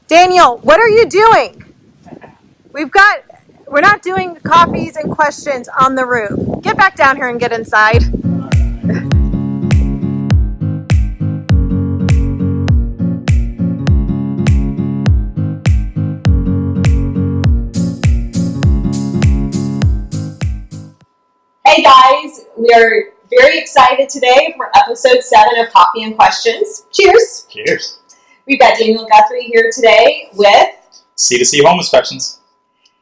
Daniel, what are you doing? We're not doing coffees and questions on the roof. Get back down here and get inside. Hey guys, we are very excited today for episode 7 of Coffee and Questions. Cheers! Cheers. We've got Daniel Guthrie here today with... C2C home inspections.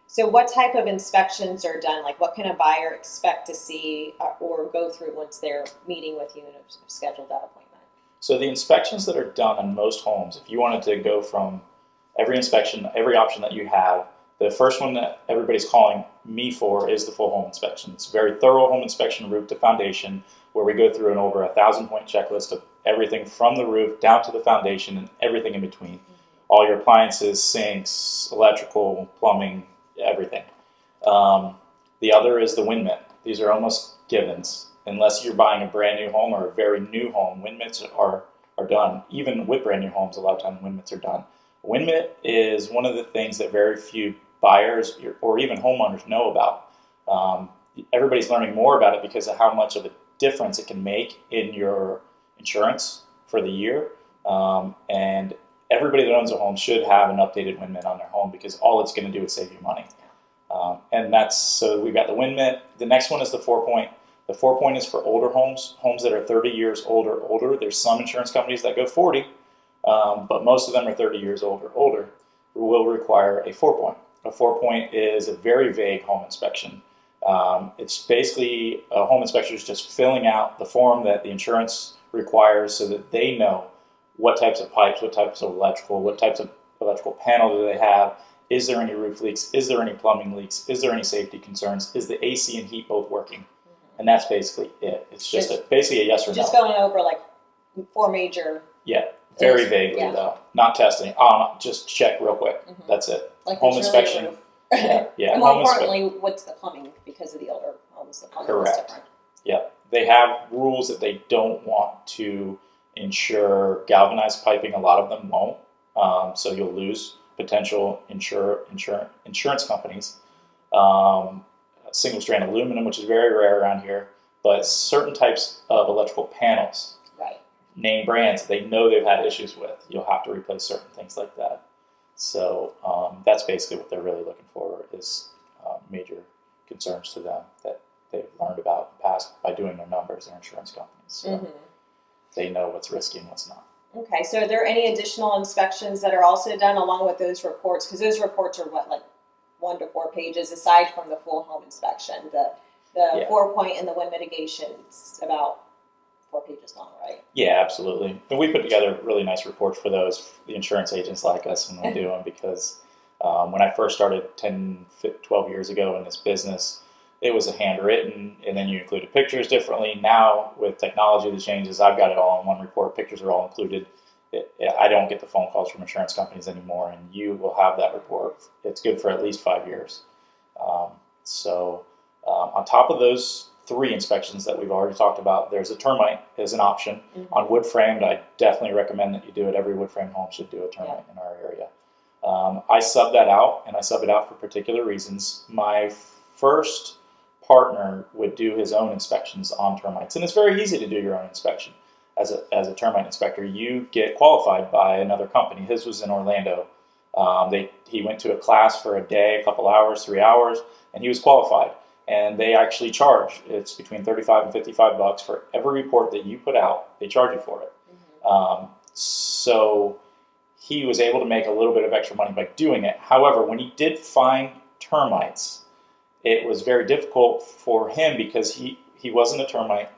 So what type of inspections are done? Like what can a buyer expect to see or go through once they're meeting with you and have scheduled that appointment? So the inspections that are done on most homes, if you wanted to go from every inspection, every option that you have, the first one that everybody's calling me for is the full home inspection. It's a very thorough home inspection, roof to foundation, where we go through an over 1,000-point checklist of everything from the roof down to the foundation and everything in between. All your appliances, sinks, electrical, plumbing, everything. The other is the wind mitt. These are almost givens. Unless you're buying a brand new home or a very new home, wind mitts are done. Even with brand new homes, a lot of times wind mitts are done. Wind mitt is one of the things that very few buyers or even homeowners know about. Everybody's learning more about it because of how much of a difference it can make in your insurance for the year. And everybody that owns a home should have an updated wind mitt on their home because all it's going to do is save you money. So we've got the wind mitt. The next one is the 4-point. The 4-point is for older homes that are 30 years old or older. There's some insurance companies that go 40, but most of them are 30 years old or older, will require a 4-point. A 4-point is a very vague home inspection. It's basically a home inspector is just filling out the form that the insurance requires so that they know what types of pipes, what types of what types of electrical panel do they have, is there any roof leaks, is there any plumbing leaks, is there any safety concerns, is the AC and heat both working? And that's basically it. It's just basically a yes or no. Just going over like 4 major... Yeah, very vaguely though. Not testing. Just check real quick. That's it. Like home inspection. Yeah. And more importantly, what's the plumbing? Because of the older homes, the plumbing is different. Yeah. They have rules that they don't want to insure galvanized piping. A lot of them won't. So you'll lose potential insurance companies. Single strand aluminum, which is very rare around here, but certain types of electrical panels, name brands they know they've had issues with, you'll have to replace certain things like that. So that's basically what they're really looking for is major concerns to them that they've learned about in the past by doing their numbers, their insurance companies. So they know what's risky and what's not. Okay, so are there any additional inspections that are also done along with those reports? Because those reports are what, like 1 to 4 pages aside from the full home inspection. The 4-point and the wind mitigation is about 4 pages long, right? Yeah, absolutely. And we put together really nice reports for those, the insurance agents like us when we do them, because when I first started 12 years ago in this business, it was a handwritten, and then you included pictures differently. Now, with technology that changes, I've got it all in one report. Pictures are all included. I don't get the phone calls from insurance companies anymore, and you will have that report. It's good for at least 5 years. On top of those 3 inspections that we've already talked about, there's a termite as an option. On wood framed, I definitely recommend that you do it. Every wood frame home should do a termite in our area. I sub that out, and I sub it out for particular reasons. My first partner would do his own inspections on termites, and it's very easy to do your own inspection. As a termite inspector, you get qualified by another company. His was in Orlando. He went to a class for a day, a couple hours, 3 hours, and he was qualified. And they actually charge. It's between $35 and $55 for every report that you put out. They charge you for it. So he was able to make a little bit of extra money by doing it. However, when he did find termites, it was very difficult for him because he wasn't a termite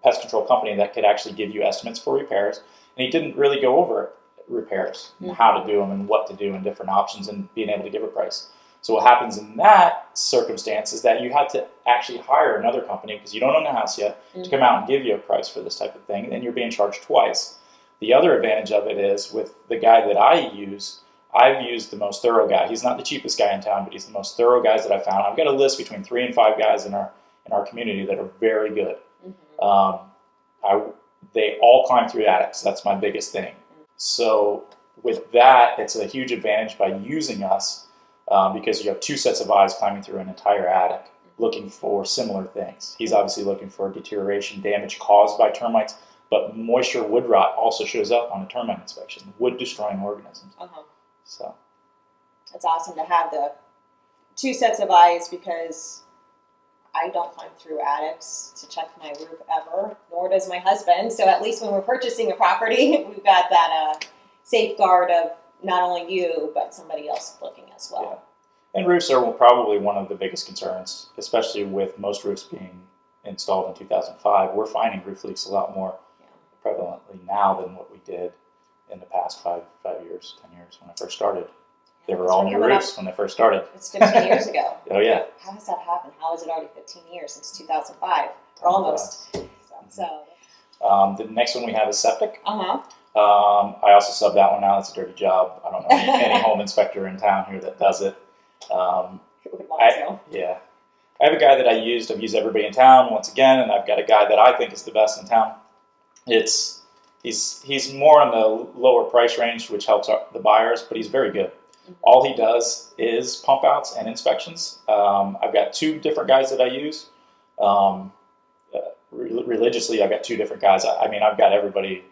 pest control company that could actually give you estimates for repairs, and he didn't really go over repairs and how to do them and what to do and different options and being able to give a price. So what happens in that circumstance is that you had to actually hire another company, because you don't own the house yet, to come out and give you a price for this type of thing, and you're being charged twice. The other advantage of it is with the guy that I've used the most thorough guy. He's not the cheapest guy in town, but he's the most thorough guys that I found. I've got a list between 3 and 5 guys in our community that are very good. They all climb through attics. That's my biggest thing. So with that, it's a huge advantage by using us because you have two sets of eyes climbing through an entire attic looking for similar things. He's obviously looking for deterioration, damage caused by termites, but moisture wood rot also shows up on a termite inspection, wood destroying organisms. So it's awesome to have the two sets of eyes, because I don't climb through attics to check my roof ever, nor does my husband. So at least when we're purchasing a property, we've got that safeguard of not only you, but somebody else looking as well. Yeah. And roofs are probably one of the biggest concerns, especially with most roofs being installed in 2005. We're finding roof leaks a lot more prevalently now than what we did in the past 5 years, 10 years when I first started. They were all new roofs when they first started. It's 15 years ago. Oh, yeah. How does that happen? How is it already 15 years since 2005? Or almost. The next one we have is septic. Uh-huh. I also sub that one out. It's a dirty job. I don't know any home inspector in town here that does it. Yeah. I have a guy that I've used everybody in town once again, and I've got a guy that I think is the best in town. He's more on the lower price range, which helps the buyers, but he's very good. All he does is pump outs and inspections. I've got 2 different guys that I use. Religiously, I've got 2 different guys. I mean, I've got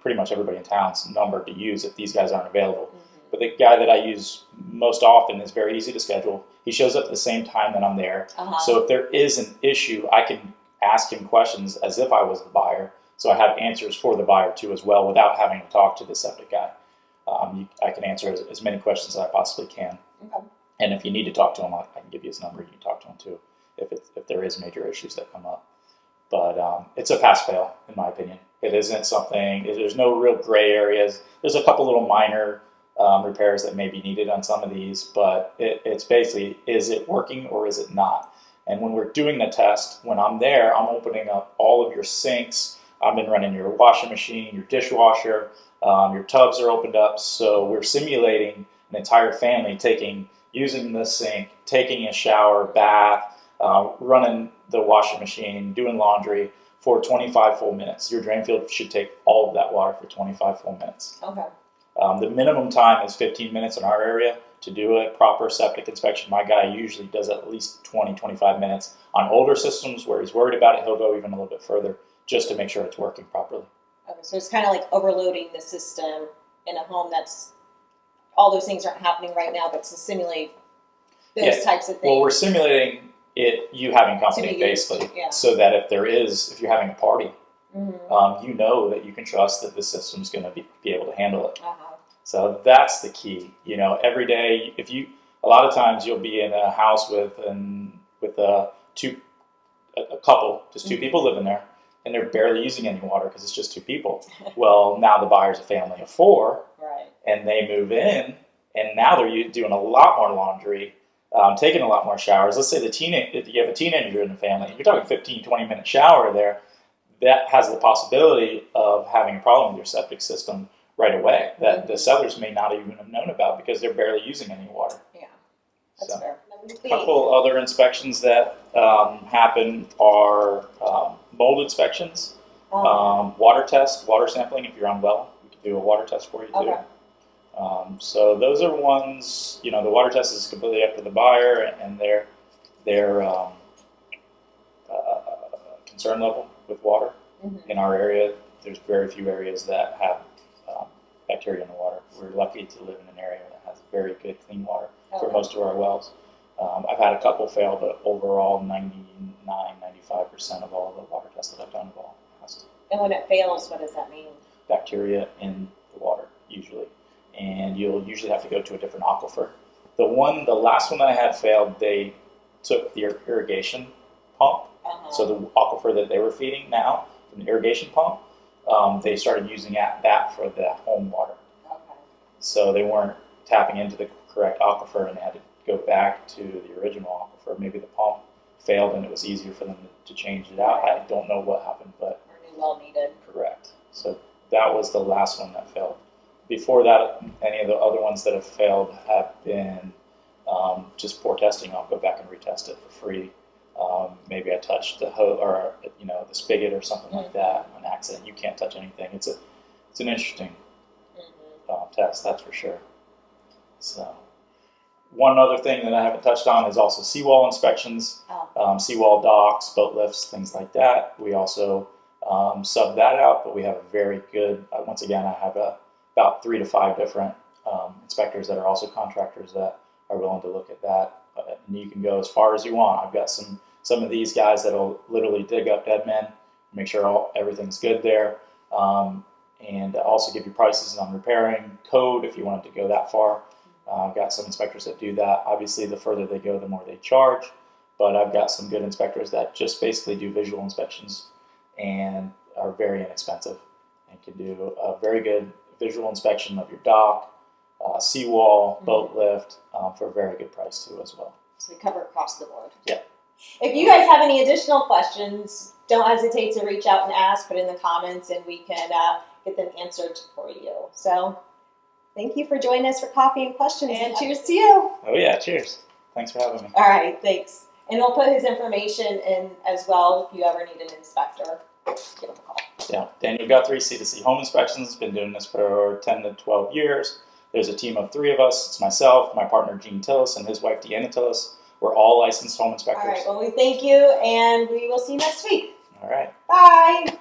pretty much everybody in town's number to use if these guys aren't available. But the guy that I use most often is very easy to schedule. He shows up at the same time that I'm there. So if there is an issue, I can ask him questions as if I was the buyer. So I have answers for the buyer too as well without having to talk to the septic guy. I can answer as many questions as I possibly can. And if you need to talk to him, I can give you his number. You can talk to him too if there is major issues that come up. But it's a pass-fail, in my opinion. It isn't something, there's no real gray areas. There's a couple little minor repairs that may be needed on some of these, but it's basically, is it working or is it not? And when we're doing the test, when I'm there, I'm opening up all of your sinks. I've been running your washing machine, your dishwasher, your tubs are opened up. So we're simulating an entire family using the sink, taking a shower, bath, running the washing machine, doing laundry for 25 full minutes. Your drain field should take all of that water for 25 full minutes. The minimum time is 15 minutes in our area to do a proper septic inspection. My guy usually does at least 20, 25 minutes. On older systems where he's worried about it, he'll go even a little bit further just to make sure it's working properly. Okay, so it's kind of like overloading the system in a home that's, all those things aren't happening right now, but to simulate those types of things. Well, we're simulating you having company basically, so that if you're having a party, you know that you can trust that the system's going to be able to handle it. So that's the key. Every day, a lot of times you'll be in a house with a couple, just 2 people living there, and they're barely using any water because it's just 2 people. Well, now the buyer's a family of 4, and they move in, and now they're doing a lot more laundry, taking a lot more showers. Let's say you have a teenager in the family, you're talking 15, 20-minute shower there. That has the possibility of having a problem with your septic system right away that the settlers may not even have known about because they're barely using any water. That's fair. A couple other inspections that happen are mold inspections, water test, water sampling. If you're on well, we can do a water test for you too. So those are ones, the water test is completely up to the buyer and their concern level with water. In our area, there's very few areas that have bacteria in the water. We're lucky to live in an area that has very good clean water for most of our wells. I've had a couple fail, but overall 95% of all the water tests that I've done have all passed. And when it fails, what does that mean? Bacteria in the water, usually. And you'll usually have to go to a different aquifer. The last one that I had failed, they took the irrigation pump. So the aquifer that they were feeding now, an irrigation pump, they started using that for the home water. So they weren't tapping into the correct aquifer, and they had to go back to the original aquifer. Maybe the pump failed, and it was easier for them to change it out. I don't know what happened, but well needed. Correct. So that was the last one that failed. Before that, any of the other ones that have failed have been just poor testing. I'll go back and retest it for free. Maybe I touched the hose or the spigot or something like that on accident. You can't touch anything. It's an interesting test, that's for sure. So, one other thing that I haven't touched on is also seawall inspections, seawall docks, boat lifts, things like that. We also sub that out, but we have a very good, once again, I have about 3 to 5 different inspectors that are also contractors that are willing to look at that. And you can go as far as you want. I've got some of these guys that'll literally dig up dead men, make sure everything's good there, and also give you prices on repairing, code if you wanted to go that far. I've got some inspectors that do that. Obviously, the further they go, the more they charge. But I've got some good inspectors that just basically do visual inspections and are very inexpensive and can do a very good visual inspection of your dock, seawall, boat lift for a very good price too as well. So we cover across the board. Yeah. If you guys have any additional questions, don't hesitate to reach out and ask, put in the comments, and we can get them answered for you. So thank you for joining us for Coffee and Questions, and cheers to you. Oh yeah, cheers. Thanks for having me. All right, thanks. And we'll put his information in as well if you ever need an inspector. Give him a call. Yeah, Daniel Guthrie, C2C Home Inspections. Been doing this for 10 to 12 years. There's a team of 3 of us. It's myself, my partner Gene Tillis, and his wife Deanna Tillis. We're all licensed home inspectors. All right, well, we thank you, and we will see you next week. All right. Bye.